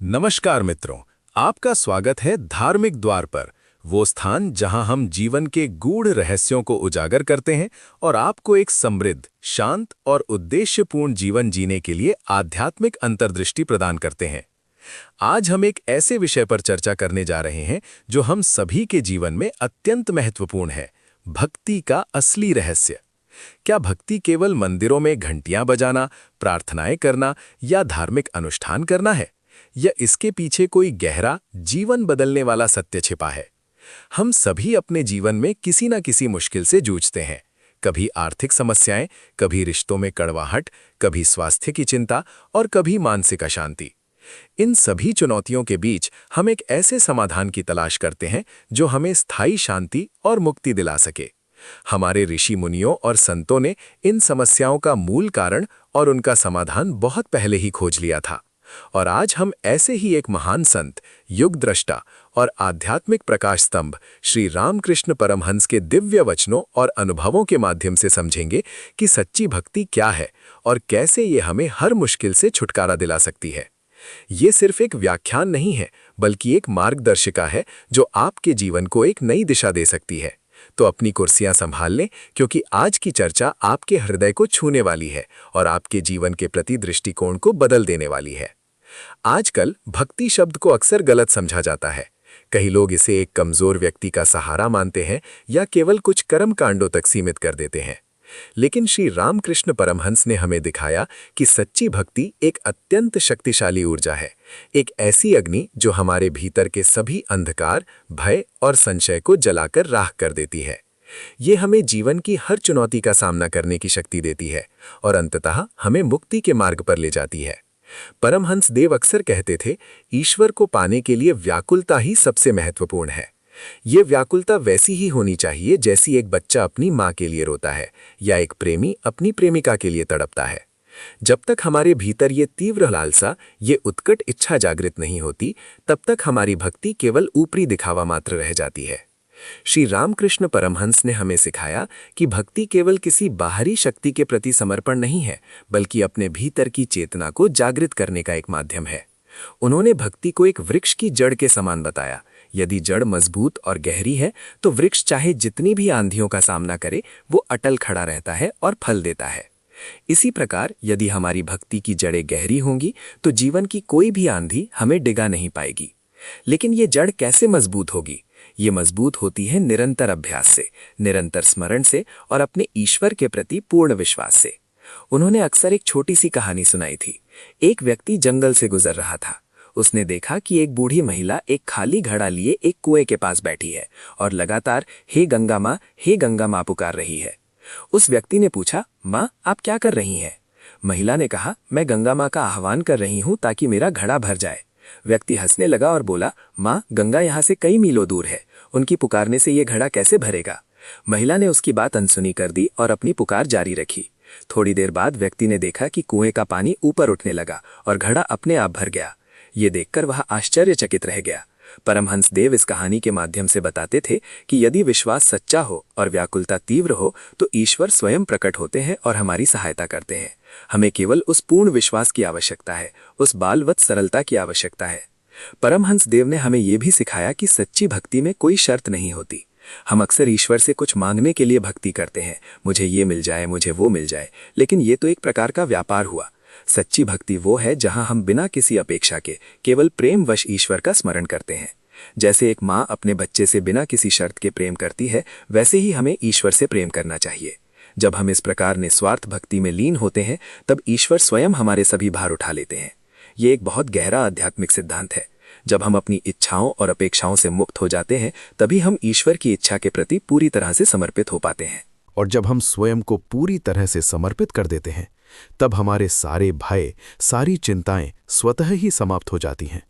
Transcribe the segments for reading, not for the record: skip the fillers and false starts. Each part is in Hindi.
नमस्कार मित्रों, आपका स्वागत है धार्मिक द्वार पर, वो स्थान जहां हम जीवन के गूढ़ रहस्यों को उजागर करते हैं और आपको एक समृद्ध, शांत और उद्देश्यपूर्ण जीवन जीने के लिए आध्यात्मिक अंतर्दृष्टि प्रदान करते हैं। आज हम एक ऐसे विषय पर चर्चा करने जा रहे हैं जो हम सभी के जीवन में अत्यंत महत्वपूर्ण है, भक्ति का असली रहस्य। क्या भक्ति केवल मंदिरों में घंटियां बजाना, प्रार्थनाएं करना या धार्मिक अनुष्ठान करना है, या इसके पीछे कोई गहरा, जीवन बदलने वाला सत्य छिपा है? हम सभी अपने जीवन में किसी न किसी मुश्किल से जूझते हैं। कभी आर्थिक समस्याएं, कभी रिश्तों में कड़वाहट, कभी स्वास्थ्य की चिंता और कभी मानसिक अशांति। इन सभी चुनौतियों के बीच हम एक ऐसे समाधान की तलाश करते हैं जो हमें स्थायी शांति और मुक्ति दिला सके। हमारे ऋषि मुनियों और संतों ने इन समस्याओं का मूल कारण और उनका समाधान बहुत पहले ही खोज लिया था। और आज हम ऐसे ही एक महान संत, युग द्रष्टा और आध्यात्मिक प्रकाश स्तंभ श्री रामकृष्ण परमहंस के दिव्य वचनों और अनुभवों के माध्यम से समझेंगे कि सच्ची भक्ति क्या है और कैसे ये हमें हर मुश्किल से छुटकारा दिला सकती है। ये सिर्फ एक व्याख्यान नहीं है, बल्कि एक मार्गदर्शिका है जो आपके जीवन को एक नई दिशा दे सकती है। तो अपनी कुर्सियां संभाल लें, क्योंकि आज की चर्चा आपके हृदय को छूने वाली है और आपके जीवन के प्रति दृष्टिकोण को बदल देने वाली है। आजकल भक्ति शब्द को अक्सर गलत समझा जाता है। कई लोग इसे एक कमजोर व्यक्ति का सहारा मानते हैं या केवल कुछ कर्म कांडों तक सीमित कर देते हैं। लेकिन श्री रामकृष्ण परमहंस ने हमें दिखाया कि सच्ची भक्ति एक अत्यंत शक्तिशाली ऊर्जा है, एक ऐसी अग्नि जो हमारे भीतर के सभी अंधकार, भय और संशय को जलाकर राख कर देती है। ये हमें जीवन की हर चुनौती का सामना करने की शक्ति देती है और अंततः हमें मुक्ति के मार्ग पर ले जाती है। परमहंस देव अक्सर कहते थे, ईश्वर को पाने के लिए व्याकुलता ही सबसे महत्वपूर्ण है। ये व्याकुलता वैसी ही होनी चाहिए जैसी एक बच्चा अपनी माँ के लिए रोता है या एक प्रेमी अपनी प्रेमिका के लिए तड़पता है। जब तक हमारे भीतर ये तीव्र लालसा, ये उत्कट इच्छा जागृत नहीं होती, तब तक हमारी भक्ति केवल ऊपरी दिखावा मात्र रह जाती है। श्री रामकृष्ण परमहंस ने हमें सिखाया कि भक्ति केवल किसी बाहरी शक्ति के प्रति समर्पण नहीं है, बल्कि अपने भीतर की चेतना को जागृत करने का एक माध्यम है। उन्होंने भक्ति को एक वृक्ष की जड़ के समान बताया। यदि जड़ मजबूत और गहरी है तो वृक्ष चाहे जितनी भी आंधियों का सामना करे, वो अटल खड़ा रहता है और फल देता है। इसी प्रकार यदि हमारी भक्ति की जड़ें गहरी होंगी तो जीवन की कोई भी आंधी हमें डिगा नहीं पाएगी। लेकिन ये जड़ कैसे मजबूत होगी? ये मजबूत होती है निरंतर अभ्यास से, निरंतर स्मरण से और अपने ईश्वर के प्रति पूर्ण विश्वास से। उन्होंने अक्सर एक छोटी सी कहानी सुनाई थी। एक व्यक्ति जंगल से गुजर रहा था। उसने देखा कि एक बूढ़ी महिला एक खाली घड़ा लिए एक कुएं के पास बैठी है और लगातार हे गंगा माँ, हे गंगा माँ पुकार रही है। उस व्यक्ति ने पूछा, माँ आप क्या कर रही हैं? महिला ने कहा, मैं गंगा माँ का आह्वान कर रही हूँ ताकि मेरा घड़ा भर जाए। व्यक्ति हंसने लगा और बोला, माँ गंगा यहाँ से कई मीलों दूर है, उनकी पुकारने से ये घड़ा कैसे भरेगा? महिला ने उसकी बात अनसुनी कर दी और अपनी पुकार जारी रखी। थोड़ी देर बाद व्यक्ति ने देखा कि कुएं का पानी ऊपर उठने लगा और घड़ा अपने आप भर गया। ये देखकर वह आश्चर्यचकित रह गया। परमहंस देव इस कहानी के माध्यम से बताते थे कि यदि विश्वास सच्चा हो और व्याकुलता तीव्र हो तो ईश्वर स्वयं प्रकट होते हैं और हमारी सहायता करते हैं। हमें केवल उस पूर्ण विश्वास की आवश्यकता है, उस बालवत सरलता की आवश्यकता है। परमहंस देव ने हमें यह भी सिखाया कि सच्ची भक्ति में कोई शर्त नहीं होती। हम अक्सर ईश्वर से कुछ मांगने के लिए भक्ति करते हैं, मुझे ये मिल जाए, मुझे वो मिल जाए, लेकिन ये तो एक प्रकार का व्यापार हुआ। सच्ची भक्ति वो है जहां हम बिना किसी अपेक्षा के केवल प्रेमवश ईश्वर का स्मरण करते हैं। जैसे एक माँ अपने बच्चे से बिना किसी शर्त के प्रेम करती है, वैसे ही हमें ईश्वर से प्रेम करना चाहिए। जब हम इस प्रकार निस्वार्थ भक्ति में लीन होते हैं, तब ईश्वर स्वयं हमारे सभी भार उठा लेते हैं। ये एक बहुत गहरा आध्यात्मिक सिद्धांत है। जब हम अपनी इच्छाओं और अपेक्षाओं से मुक्त हो जाते हैं, तभी हम ईश्वर की इच्छा के प्रति पूरी तरह से समर्पित हो पाते हैं। और जब हम स्वयं को पूरी तरह से समर्पित कर देते हैं, तब हमारे सारे भय, सारी चिंताएं स्वतः ही समाप्त हो जाती हैं।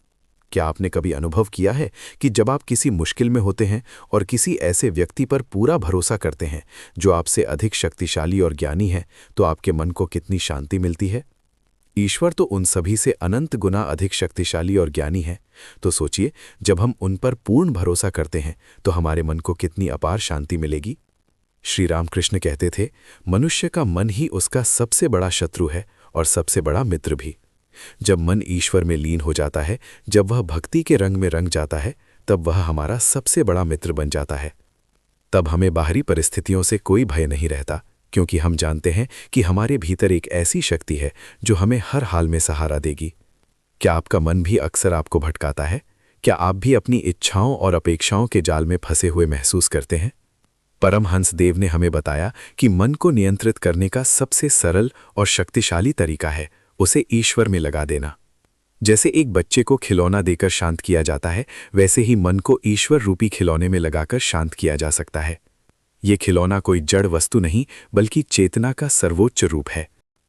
क्या आपने कभी अनुभव किया है कि जब आप किसी मुश्किल में होते हैं और किसी ऐसे व्यक्ति पर पूरा भरोसा करते हैं जो आपसे अधिक शक्तिशाली और ज्ञानी है, तो आपके मन को कितनी शांति मिलती है? ईश्वर तो उन सभी से अनंत गुना अधिक शक्तिशाली और ज्ञानी है। तो सोचिए, जब हम उन पर पूर्ण भरोसा करते हैं तो हमारे मन को कितनी अपार शांति मिलेगी। श्री रामकृष्ण कहते थे, मनुष्य का मन ही उसका सबसे बड़ा शत्रु है और सबसे बड़ा मित्र भी। जब मन ईश्वर में लीन हो जाता है, जब वह भक्ति के रंग में रंग जाता है, तब वह हमारा सबसे बड़ा मित्र बन जाता है। तब हमें बाहरी परिस्थितियों से कोई भय नहीं रहता, क्योंकि हम जानते हैं कि हमारे भीतर एक ऐसी शक्ति है जो हमें हर हाल में सहारा देगी। क्या आपका मन भी अक्सर आपको भटकाता है? क्या आप भी अपनी इच्छाओं और अपेक्षाओं के जाल में फंसे हुए महसूस करते हैं? परमहंस देव ने हमें बताया कि मन को नियंत्रित करने का सबसे सरल और शक्तिशाली तरीका है उसे ईश्वर में लगा देना। जैसे एक बच्चे को खिलौना देकर शांत किया जाता है, वैसे ही मन को ईश्वर रूपी खिलौने में लगाकर शांत किया जा सकता है। ये खिलौना कोई जड़ वस्तु नहीं, बल्कि चेतना का सर्वोच्च रूप है।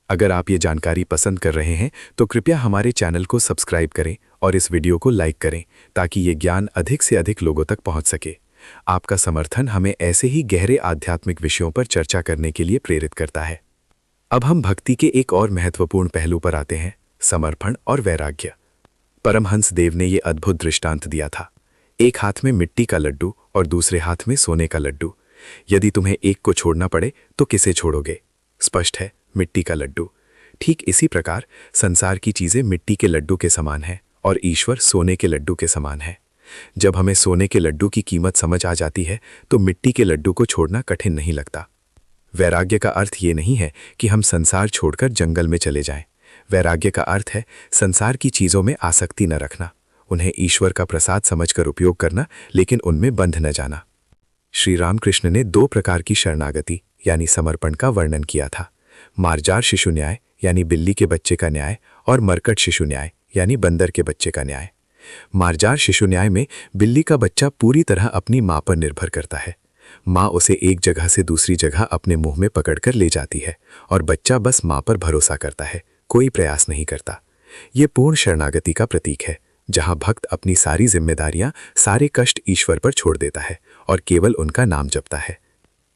अगर आप ये जानकारी पसंद कर रहे हैं तो कृपया हमारे चैनल को सब्सक्राइब करें और इस वीडियो को लाइक करें, ताकि ये ज्ञान अधिक से अधिक लोगों तक पहुंच सके। आपका समर्थन हमें ऐसे ही गहरे आध्यात्मिक विषयों पर चर्चा करने के लिए प्रेरित करता है। अब हम भक्ति के एक और महत्वपूर्ण पहलू पर आते हैं, समर्पण और वैराग्य। परमहंस देव ने ये अद्भुत दृष्टांत दिया था। एक हाथ में मिट्टी का लड्डू और दूसरे हाथ में सोने का लड्डू। यदि तुम्हें एक को छोड़ना पड़े तो किसे छोड़ोगे? स्पष्ट है, मिट्टी का लड्डू। ठीक इसी प्रकार संसार की चीजें मिट्टी के लड्डू के समान है और ईश्वर सोने के लड्डू के समान है। जब हमें सोने के लड्डू की कीमत समझ आ जाती है तो मिट्टी के लड्डू को छोड़ना कठिन नहीं लगता। वैराग्य का अर्थ ये नहीं है कि हम संसार छोड़कर जंगल में चले जाएं। वैराग्य का अर्थ है संसार की चीजों में आसक्ति न रखना, उन्हें ईश्वर का प्रसाद समझकर उपयोग करना, लेकिन उनमें बंध न जाना। श्री रामकृष्ण ने 2 प्रकार की शरणागति यानी समर्पण का वर्णन किया था। मार्जार शिशु न्याय यानी बिल्ली के बच्चे का न्याय, और मरकट शिशु न्याय यानी बंदर के बच्चे का न्याय। मार्जार शिशु न्याय में बिल्ली का बच्चा पूरी तरह अपनी मां पर निर्भर करता है। मां उसे एक जगह से दूसरी जगह अपने मुंह में पकड़कर ले जाती है और बच्चा बस मां पर भरोसा करता है, कोई प्रयास नहीं करता। ये पूर्ण शरणागति का प्रतीक है, जहां भक्त अपनी सारी जिम्मेदारियां, सारे कष्ट ईश्वर पर छोड़ देता है और केवल उनका नाम जपता है।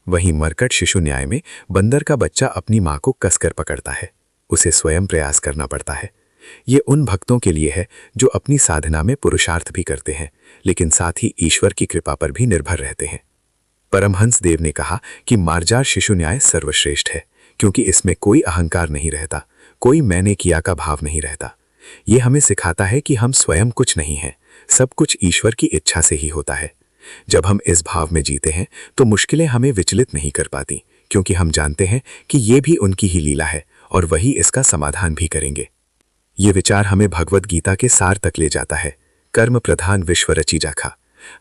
वहीं मरकट शिशु न्याय में बंदर का बच्चा अपनी मां को कसकर पकड़ता है, उसे स्वयं प्रयास करना पड़ता है। ये उन भक्तों के लिए है जो अपनी साधना में पुरुषार्थ भी करते हैं, लेकिन साथ ही ईश्वर की कृपा पर भी निर्भर रहते हैं। परमहंस देव ने कहा कि मार्जार शिशु न्याय सर्वश्रेष्ठ है, क्योंकि इसमें कोई अहंकार नहीं रहता, कोई मैंने किया का भाव नहीं रहता। ये हमें सिखाता है कि हम स्वयं कुछ नहीं हैं, सब कुछ ईश्वर की इच्छा से ही होता है। जब हम इस भाव में जीते हैं तो मुश्किलें हमें विचलित नहीं कर पाती, क्योंकि हम जानते हैं कि ये भी उनकी ही लीला है और वही इसका समाधान भी करेंगे। ये विचार हमें भगवद गीता के सार तक ले जाता है। कर्म प्रधान विश्व रची जाखा।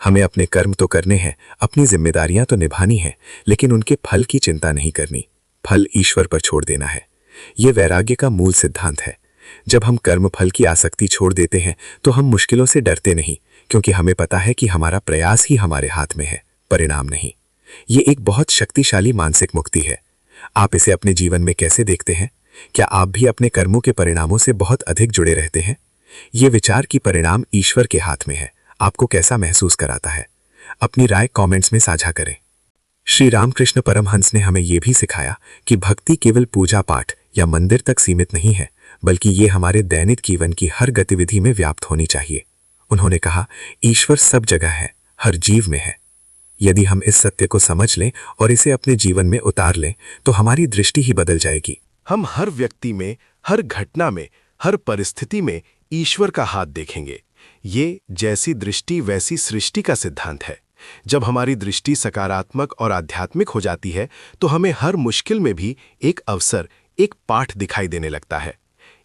हमें अपने कर्म तो करने हैं, अपनी जिम्मेदारियां तो निभानी है, लेकिन उनके फल की चिंता नहीं करनी। फल ईश्वर पर छोड़ देना है। ये वैराग्य का मूल सिद्धांत है। जब हम कर्म फल की आसक्ति छोड़ देते हैं तो हम मुश्किलों से डरते नहीं, क्योंकि हमें पता है कि हमारा प्रयास ही हमारे हाथ में है, परिणाम नहीं। ये एक बहुत शक्तिशाली मानसिक मुक्ति है। आप इसे अपने जीवन में कैसे देखते हैं? क्या आप भी अपने कर्मों के परिणामों से बहुत अधिक जुड़े रहते हैं? ये विचार कि परिणाम ईश्वर के हाथ में है आपको कैसा महसूस कराता है? अपनी राय कमेंट्स में साझा करें। श्री रामकृष्ण परमहंस ने हमें यह भी सिखाया कि भक्ति केवल पूजा पाठ या मंदिर तक सीमित नहीं है, बल्कि ये हमारे दैनिक जीवन की हर गतिविधि में व्याप्त होनी चाहिए। उन्होंने कहा, ईश्वर सब जगह है, हर जीव में है। यदि हम इस सत्य को समझ लें और इसे अपने जीवन में उतार लें तो हमारी दृष्टि ही बदल जाएगी। हम हर व्यक्ति में, हर घटना में, हर परिस्थिति में ईश्वर का हाथ देखेंगे। ये जैसी दृष्टि वैसी सृष्टि का सिद्धांत है। जब हमारी दृष्टि सकारात्मक और आध्यात्मिक हो जाती है तो हमें हर मुश्किल में भी एक अवसर, एक पाठ दिखाई देने लगता है।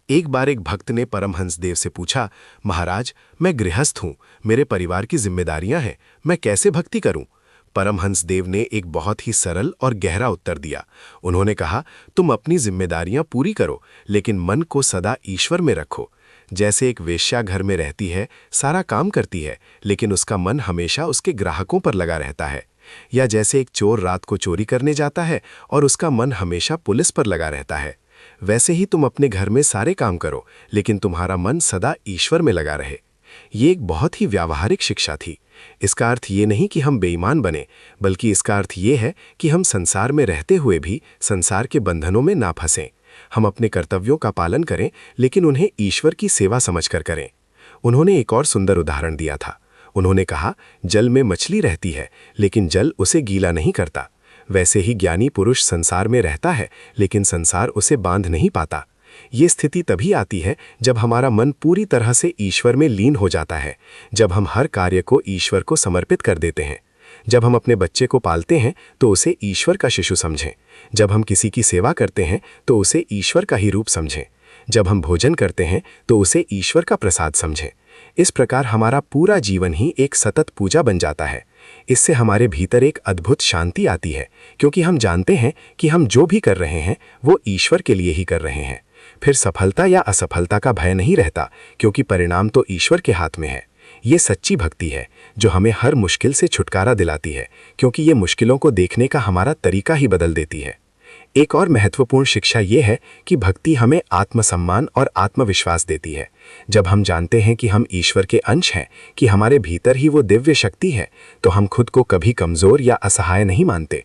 एक बार एक भक्त ने परमहंस देव से पूछा, महाराज, मैं गृहस्थ हूं, मेरे परिवार की जिम्मेदारियां हैं, मैं कैसे भक्ति करूं? परमहंस देव ने एक बहुत ही सरल और गहरा उत्तर दिया। उन्होंने कहा, तुम अपनी जिम्मेदारियां पूरी करो, लेकिन मन को सदा ईश्वर में रखो। जैसे एक वेश्या घर में रहती है, सारा काम करती है, लेकिन उसका मन हमेशा उसके ग्राहकों पर लगा रहता है। या जैसे एक चोर रात को चोरी करने जाता है और उसका मन हमेशा पुलिस पर लगा रहता है, वैसे ही तुम अपने घर में सारे काम करो, लेकिन तुम्हारा मन सदा ईश्वर में लगा रहे। ये एक बहुत ही व्यावहारिक शिक्षा थी। इसका अर्थ ये नहीं कि हम बेईमान बने, बल्कि इसका अर्थ ये है कि हम संसार में रहते हुए भी संसार के बंधनों में ना फंसें। हम अपने कर्तव्यों का पालन करें, लेकिन उन्हें ईश्वर की सेवा समझकर करें। उन्होंने एक और सुंदर उदाहरण दिया था। उन्होंने कहा, जल में मछली रहती है, लेकिन जल उसे गीला नहीं करता। वैसे ही ज्ञानी पुरुष संसार में रहता है, लेकिन संसार उसे बांध नहीं पाता। ये स्थिति तभी आती है जब हमारा मन पूरी तरह से ईश्वर में लीन हो जाता है, जब हम हर कार्य को ईश्वर को समर्पित कर देते हैं। जब हम अपने बच्चे को पालते हैं तो उसे ईश्वर का शिशु समझें। जब हम किसी की सेवा करते हैं तो उसे ईश्वर का ही रूप समझें। जब हम भोजन करते हैं तो उसे ईश्वर का प्रसाद समझें। इस प्रकार हमारा पूरा जीवन ही एक सतत पूजा बन जाता है। इससे हमारे भीतर एक अद्भुत शांति आती है, क्योंकि हम जानते हैं कि हम जो भी कर रहे हैं वो ईश्वर के लिए ही कर रहे हैं। फिर सफलता या असफलता का भय नहीं रहता, क्योंकि परिणाम तो ईश्वर के हाथ में है। ये सच्ची भक्ति है जो हमें हर मुश्किल से छुटकारा दिलाती है, क्योंकि ये मुश्किलों को देखने का हमारा तरीका ही बदल देती है। एक और महत्वपूर्ण शिक्षा ये है कि भक्ति हमें आत्मसम्मान और आत्मविश्वास देती है। जब हम जानते हैं कि हम ईश्वर के अंश हैं, कि हमारे भीतर ही वो दिव्य शक्ति है, तो हम खुद को कभी कमजोर या असहाय नहीं मानते।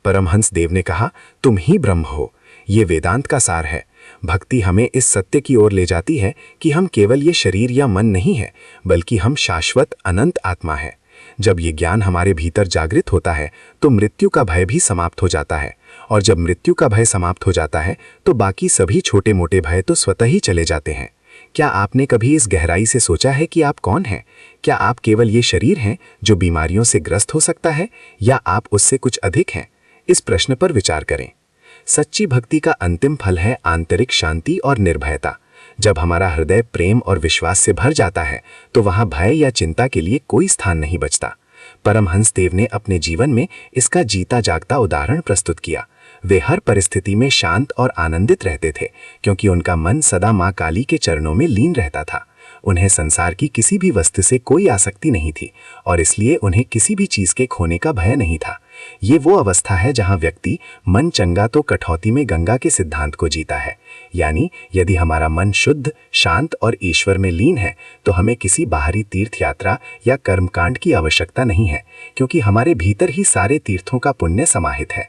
परमहंस देव ने कहा, तुम ही ब्रह्म हो। ये वेदांत का सार है। भक्ति हमें इस सत्य की ओर ले जाती है कि हम केवल ये शरीर या मन नहीं है, बल्कि हम शाश्वत अनंत आत्मा है। जब ये ज्ञान हमारे भीतर जागृत होता है तो मृत्यु का भय भी समाप्त हो जाता है, और जब मृत्यु का भय समाप्त हो जाता है तो बाकी सभी छोटे मोटे भय तो स्वतः ही चले जाते हैं। क्या आपने कभी इस गहराई से सोचा है कि आप कौन हैं? क्या आप केवल ये शरीर हैं जो बीमारियों से ग्रस्त हो सकता है, या आप उससे कुछ अधिक हैं? इस प्रश्न पर विचार करें। सच्ची भक्ति का अंतिम फल है आंतरिक शांति और निर्भयता। जब हमारा हृदय प्रेम और विश्वास से भर जाता है तो वहां भय या चिंता के लिए कोई स्थान नहीं बचता। परमहंस देव ने अपने जीवन में इसका जीता जागता उदाहरण प्रस्तुत किया। वे हर परिस्थिति में शांत और आनंदित रहते थे, क्योंकि उनका मन सदा मां काली के चरणों में लीन रहता था। उन्हें संसार की किसी भी वस्तु से कोई आसक्ति नहीं थी, और इसलिए उन्हें किसी भी चीज के खोने का भय नहीं था। ये वो अवस्था है जहां व्यक्ति मन चंगा तो कठौती में गंगा के सिद्धांत को जीता है। यानी यदि हमारा मन शुद्ध, शांत और ईश्वर में लीन है तो हमें किसी बाहरी तीर्थ यात्रा या कर्मकांड की आवश्यकता नहीं है, क्योंकि हमारे भीतर ही सारे तीर्थों का पुण्य समाहित है।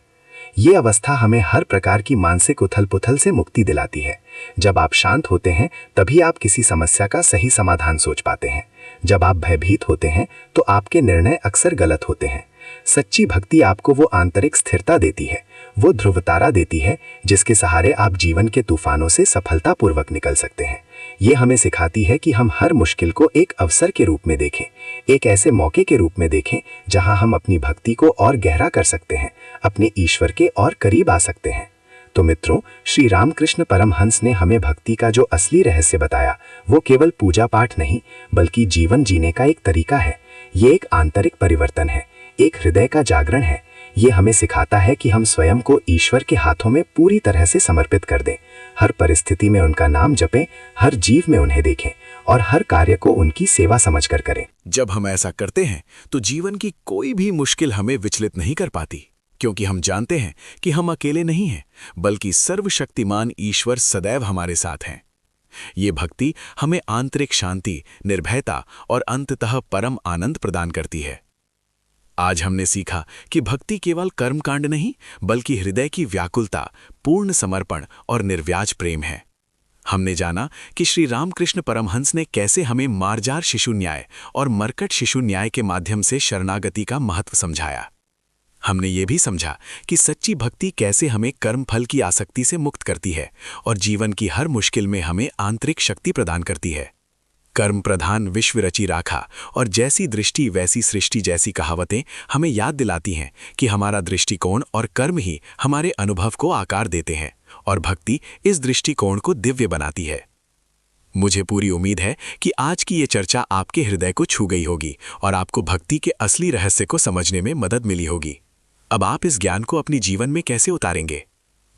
ये अवस्था हमें हर प्रकार की मानसिक उथल पुथल से मुक्ति दिलाती है। जब आप शांत होते हैं तभी आप किसी समस्या का सही समाधान सोच पाते हैं। जब आप भयभीत होते हैं तो आपके निर्णय अक्सर गलत होते हैं। सच्ची भक्ति आपको वो आंतरिक स्थिरता देती है, वो ध्रुवतारा देती है जिसके सहारे आप जीवन के तूफानों से सफलतापूर्वक निकल सकते हैं। ये हमें सिखाती है कि हम हर मुश्किल को एक अवसर के रूप में देखें, एक ऐसे मौके के रूप में देखें जहां हम अपनी भक्ति को और गहरा कर सकते हैं, अपने ईश्वर के और करीब आ सकते हैं। तो मित्रों, श्री रामकृष्ण परमहंस ने हमें भक्ति का जो असली रहस्य बताया वो केवल पूजा पाठ नहीं, बल्कि जीवन जीने का एक तरीका है। ये एक आंतरिक परिवर्तन है, एक हृदय का जागरण है। ये हमें सिखाता है कि हम स्वयं को ईश्वर के हाथों में पूरी तरह से समर्पित कर दें, हर परिस्थिति में उनका नाम जपें, हर जीव में उन्हें देखें और हर कार्य को उनकी सेवा समझकर करें। जब हम ऐसा करते हैं तो जीवन की कोई भी मुश्किल हमें विचलित नहीं कर पाती, क्योंकि हम जानते हैं कि हम अकेले नहीं हैं, बल्कि सर्वशक्तिमान ईश्वर सदैव हमारे साथ हैं। ये भक्ति हमें आंतरिक शांति, निर्भयता और अंततः परम आनंद प्रदान करती है। आज हमने सीखा कि भक्ति केवल कर्मकांड नहीं, बल्कि हृदय की व्याकुलता, पूर्ण समर्पण और निर्व्याज प्रेम है। हमने जाना कि श्री रामकृष्ण परमहंस ने कैसे हमें मार्जार शिशु न्याय और मरकट शिशु न्याय के माध्यम से शरणागति का महत्व समझाया। हमने ये भी समझा कि सच्ची भक्ति कैसे हमें कर्म फल की आसक्ति से मुक्त करती है और जीवन की हर मुश्किल में हमें आंतरिक शक्ति प्रदान करती है। कर्म प्रधान विश्व रची राखा और जैसी दृष्टि वैसी सृष्टि जैसी कहावतें हमें याद दिलाती हैं कि हमारा दृष्टिकोण और कर्म ही हमारे अनुभव को आकार देते हैं, और भक्ति इस दृष्टिकोण को दिव्य बनाती है। मुझे पूरी उम्मीद है कि आज की ये चर्चा आपके हृदय को छू गई होगी और आपको भक्ति के असली रहस्य को समझने में मदद मिली होगी। अब आप इस ज्ञान को अपने जीवन में कैसे उतारेंगे?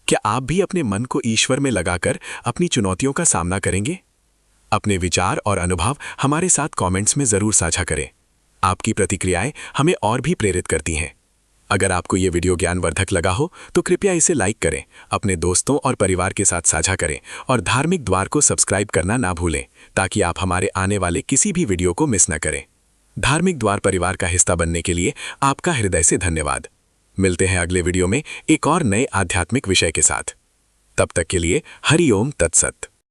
क्या आप भी अपने मन को ईश्वर में लगाकर अपनी चुनौतियों का सामना करेंगे? अपने विचार और अनुभव हमारे साथ कमेंट्स में जरूर साझा करें। आपकी प्रतिक्रियाएं हमें और भी प्रेरित करती हैं। अगर आपको ये वीडियो ज्ञानवर्धक लगा हो तो कृपया इसे लाइक करें, अपने दोस्तों और परिवार के साथ साझा करें और धार्मिक द्वार को सब्सक्राइब करना ना भूलें, ताकि आप हमारे आने वाले किसी भी वीडियो को मिस न करें। धार्मिक द्वार परिवार का हिस्सा बनने के लिए आपका हृदय से धन्यवाद। मिलते हैं अगले वीडियो में एक और नए आध्यात्मिक विषय के साथ। तब तक के लिए हरि ओम तत्सत।